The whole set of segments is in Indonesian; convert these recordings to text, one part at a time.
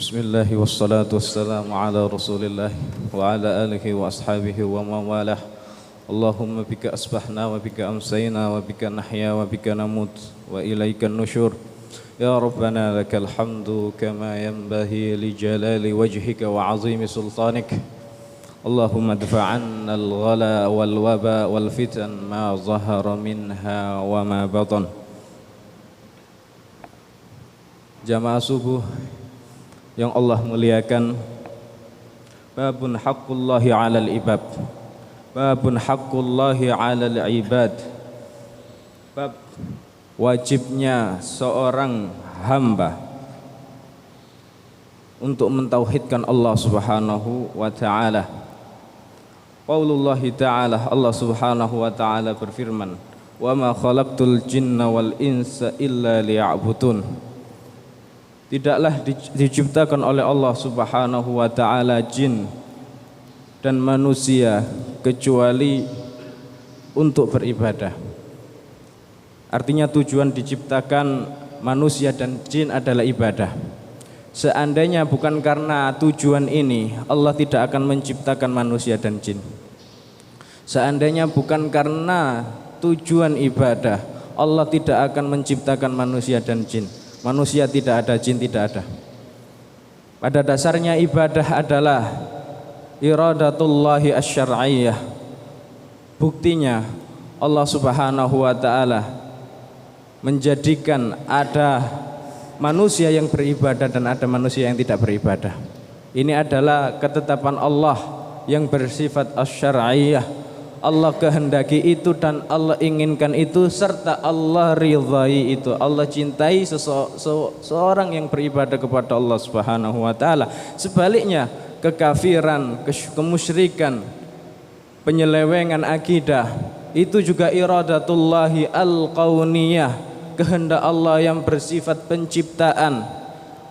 Bismillahi wassalatu wassalamu ala rasulillah wa ala alihi wa ashabihi wa mawalah. Allahumma bika asbahna wa bika amsayna wa bika nahya wa bika namut wa ilaika nusyur. Ya Rabbana lakal hamdu kama yanbahi li jalali wajhika wa azimi sultanik. Allahumma dfa'anna al-ghala wal waba wal fitan ma zahara minha wa ma batan. Jamaah subuh yang Allah muliakan, babun haqqullahi 'alal ibad, babun haqqullahi 'alal ibad, bab wajibnya seorang hamba untuk mentauhidkan Allah Subhanahu wa taala. Qaulullahi ta'ala, Allah Subhanahu wa taala berfirman, "Wa ma khalaqtul jinna wal insa illa liya'budun." Tidaklah diciptakan oleh Allah Subhanahu wa taala jin dan manusia kecuali untuk beribadah. Artinya tujuan diciptakan manusia dan jin adalah ibadah. Seandainya bukan karena tujuan ini, Allah tidak akan menciptakan manusia dan jin. Seandainya bukan karena tujuan ibadah, Allah tidak akan menciptakan manusia dan jin. Manusia tidak ada, jin tidak ada. Pada dasarnya ibadah adalah iradatullahi asy-syar'iyyah. Buktinya Allah Subhanahu wa taala menjadikan ada manusia yang beribadah dan ada manusia yang tidak beribadah. Ini adalah ketetapan Allah yang bersifat asy-syar'iyyah. Allah kehendaki itu dan Allah inginkan itu serta Allah ridhai itu. Allah cintai seseorang yang beribadah kepada Allah Subhanahu wa taala. Sebaliknya, kekafiran, kemusyrikan, penyelewengan akidah itu juga iradatullahi al-kauniyah, kehendak Allah yang bersifat penciptaan.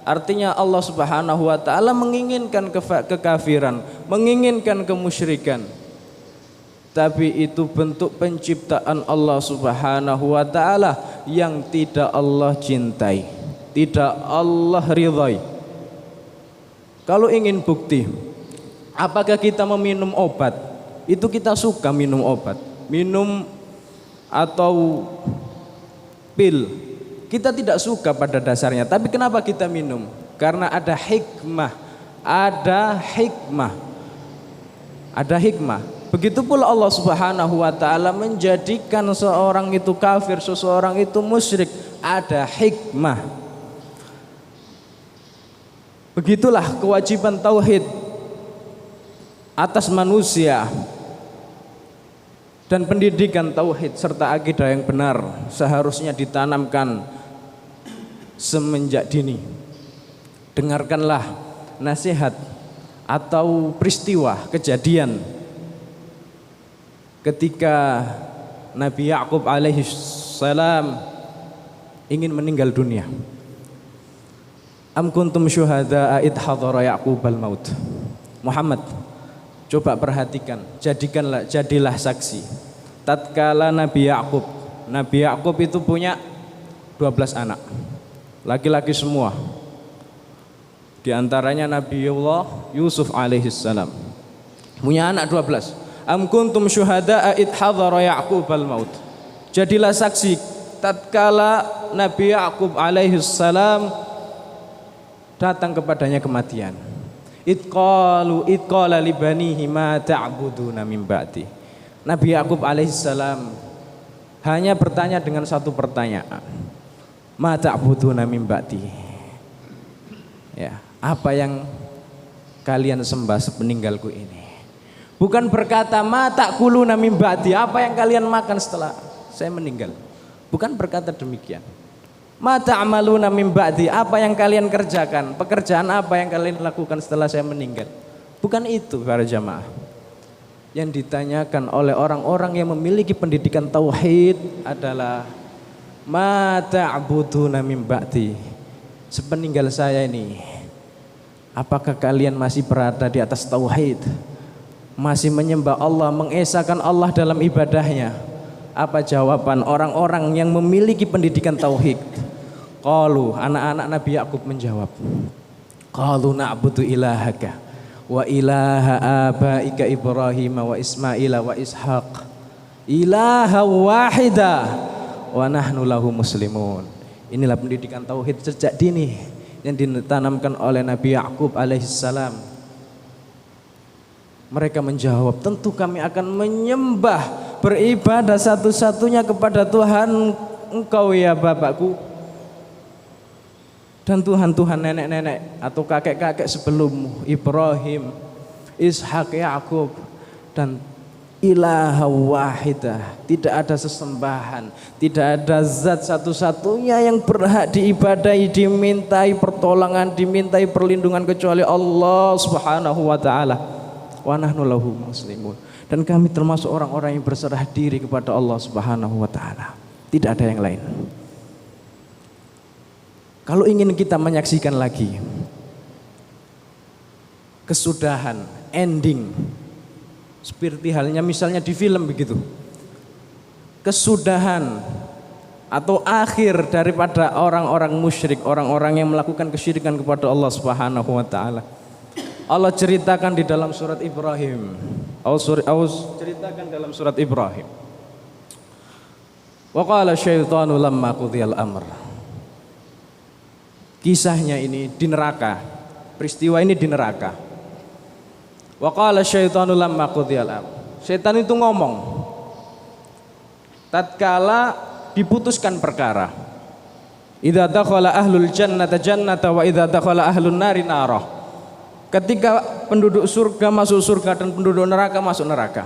Artinya Allah Subhanahu wa taala menginginkan kekafiran, menginginkan kemusyrikan. Tapi itu bentuk penciptaan Allah Subhanahu wa taala yang tidak Allah cintai, tidak Allah ridhai. Kalau ingin bukti, apakah kita meminum obat? Itu kita suka minum obat, minum atau pil. Kita tidak suka pada dasarnya, tapi kenapa kita minum? Karena ada hikmah, ada hikmah. Ada hikmah. Begitu pula Allah Subhanahu wa taala menjadikan seorang itu kafir, seseorang itu musyrik, ada hikmah. Begitulah kewajiban tauhid atas manusia dan pendidikan tauhid serta akidah yang benar seharusnya ditanamkan semenjak dini. Dengarkanlah nasihat atau peristiwa kejadian ketika Nabi Ya'qub alaihi salam ingin meninggal dunia. Am kuntum syuhada'a id hadara Ya'qubal maut. Muhammad, coba perhatikan, jadilah saksi. Tatkala Nabi Ya'qub itu punya 12 anak. Laki-laki semua. Di antaranya Nabiullah Yusuf alaihi salam. Punya anak 12. Am kuntum syuhada'a id hadara Ya'qubal maut. Jadilah saksi tatkala Nabi Ya'qub alaihi salam datang kepadanya kematian. Id qala li banihi ma ta'buduna min ba'di. Nabi Ya'qub alaihi salam hanya bertanya dengan satu pertanyaan. Ma ta'buduna min ba'di. Ya, apa yang kalian sembah sepeninggalku ini? Bukan berkata ma ta'kuluna min ba'di, apa yang kalian makan setelah saya meninggal. Bukan berkata demikian. Ma ta'maluna min ba'di, apa yang kalian kerjakan, pekerjaan apa yang kalian lakukan setelah saya meninggal. Bukan itu para jamaah. Yang ditanyakan oleh orang-orang yang memiliki pendidikan tauhid adalah ma ta'buduna min ba'di. Sepeninggal saya ini, apakah kalian masih berada di atas tauhid? Masih menyembah Allah, mengesahkan Allah dalam ibadahnya? Apa jawaban orang-orang yang memiliki pendidikan tauhid? Qalu, anak-anak Nabi Ya'qub menjawab. Qalu na'budu ilahaka wa ilaha abaika Ibrahim wa Ismail wa Ishaq ilaha wahida wa nahnu lahu muslimun. Inilah pendidikan tauhid sejak dini yang ditanamkan oleh Nabi Yakub alaihissalam. Mereka menjawab, tentu kami akan menyembah, beribadah satu-satunya kepada Tuhan engkau ya Bapakku, dan Tuhan-Tuhan nenek-nenek atau kakek-kakek sebelummu, Ibrahim, Ishak, Yakub, dan ilaha wahidah. Tidak ada sesembahan, tidak ada zat satu-satunya yang berhak diibadahi, dimintai pertolongan, dimintai perlindungan kecuali Allah Subhanahu wa taala. Wa nahnu lahu muslimun. Dan kami termasuk orang-orang yang berserah diri kepada Allah Subhanahu wa taala. Tidak ada yang lain. Kalau ingin kita menyaksikan lagi kesudahan, ending, seperti halnya misalnya di film begitu, kesudahan atau akhir daripada orang-orang musyrik, orang-orang yang melakukan kesyirikan kepada Allah Subhanahu wa taala, Allah ceritakan di dalam surat Ibrahim. Allah ceritakan dalam surat Ibrahim. Wa qala syaitanu lamma qudiyal amr. Kisahnya ini di neraka. Peristiwa ini di neraka. Wa qala syaitanu lamma qudiyal amr. Setan itu ngomong tatkala diputuskan perkara. Idza dakhala ahlul jannata jannata wa idza dakhala ahlun nari narah. Ketika penduduk surga masuk surga dan penduduk neraka masuk neraka.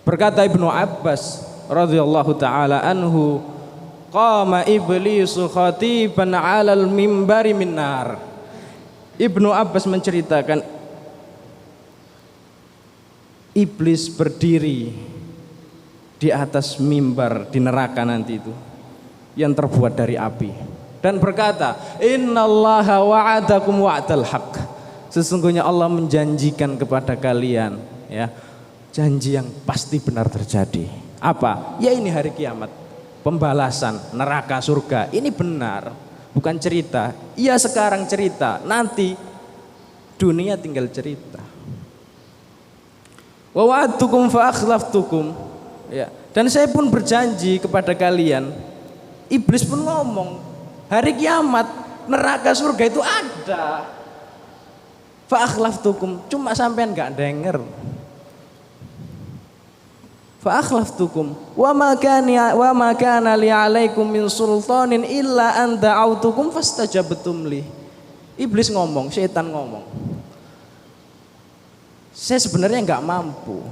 Berkata Ibnu Abbas radhiyallahu taala anhu, qama iblisu khatiban 'alal mimbari min nar. Ibnu Abbas menceritakan iblis berdiri di atas mimbar di neraka nanti itu yang terbuat dari api dan berkata, innallaha wa'adakum wa'dal haqq. Sesungguhnya Allah menjanjikan kepada kalian ya, janji yang pasti benar terjadi. Apa? Ya ini hari kiamat, pembalasan neraka surga. Ini benar, bukan cerita. Iya sekarang cerita, nanti dunia tinggal cerita. Wa wa'adtukum fa akhlaftukum. Ya, dan saya pun berjanji kepada kalian. Iblis pun ngomong, hari kiamat neraka surga itu ada. Fa akhlaftukum, cuma sampean enggak denger. Fa akhlaftukum wa ma kana li 'alaikum min sultanin illa an da'autukum fastajabtum li. Iblis ngomong, setan ngomong, saya sebenarnya enggak mampu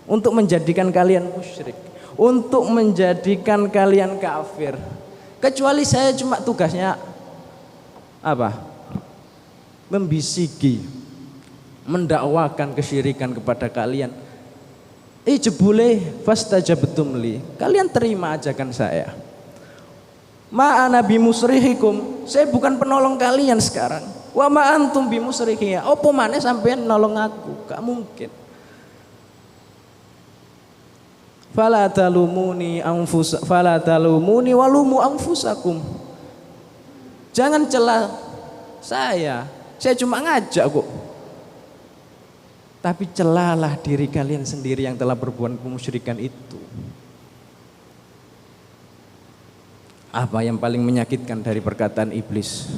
untuk menjadikan kalian musyrik, untuk menjadikan kalian kafir, kecuali saya cuma tugasnya apa? Membisiki, mendakwakan kesyirikan kepada kalian. Jebule fastajabtum li, kalian terima ajakan saya. Ma ana bimusrihikum, saya bukan penolong kalian sekarang. Wa ma antum bimusrihiya, opo maneh sampean nolong aku? Gak mungkin. Fala talumuni walumu anfusakum. Jangan celah saya cuma ngajak kok. Tapi celalah diri kalian sendiri yang telah berbuat kemusyrikan itu. Apa yang paling menyakitkan dari perkataan iblis?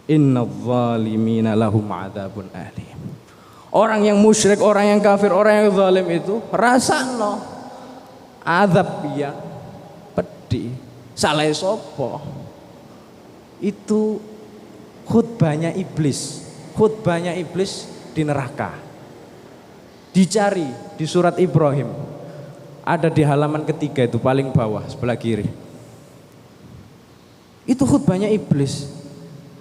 Innadh-dhalimina lahum 'adzabun alim. Orang yang musyrik, orang yang kafir, orang yang zalim itu rasano azab ya pedih. Salah sapa? Itu khutbahnya iblis di neraka. Dicari di surat Ibrahim, ada di halaman ketiga itu paling bawah sebelah kiri. Itu khutbahnya iblis.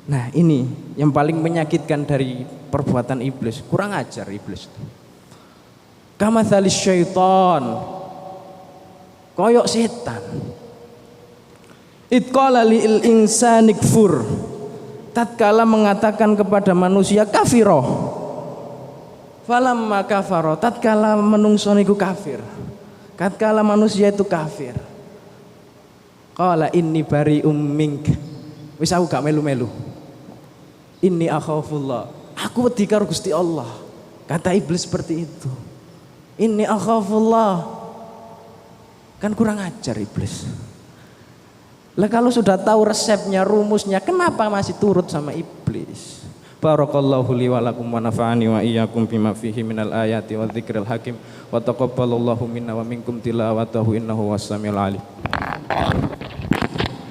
Nah ini yang paling menyakitkan dari perbuatan iblis, kurang ajar iblis. Kamathalis syaitan, koyok setan. Itqala lil insani kfur, tatkala mengatakan kepada manusia kafiroh. Falamma kafaro, tatkala menungso niku kafir, tatkala manusia itu kafir, qala inni bari'um mink, wis aku gak melu-melu. Inni akhafullah. Aku wedi karo Gusti Allah. Kata iblis seperti itu. Inni akhafullah. Kan kurang ajar iblis. Lah kalau sudah tahu resepnya, rumusnya, kenapa masih turut sama iblis? Barakallahu li wa lakum wa nafa'ani wa iyyakum bima fihi minal ayati wa dzikril hakim wa taqabbalallahu minna wa minkum tilawatahu innahu was-samiul alim.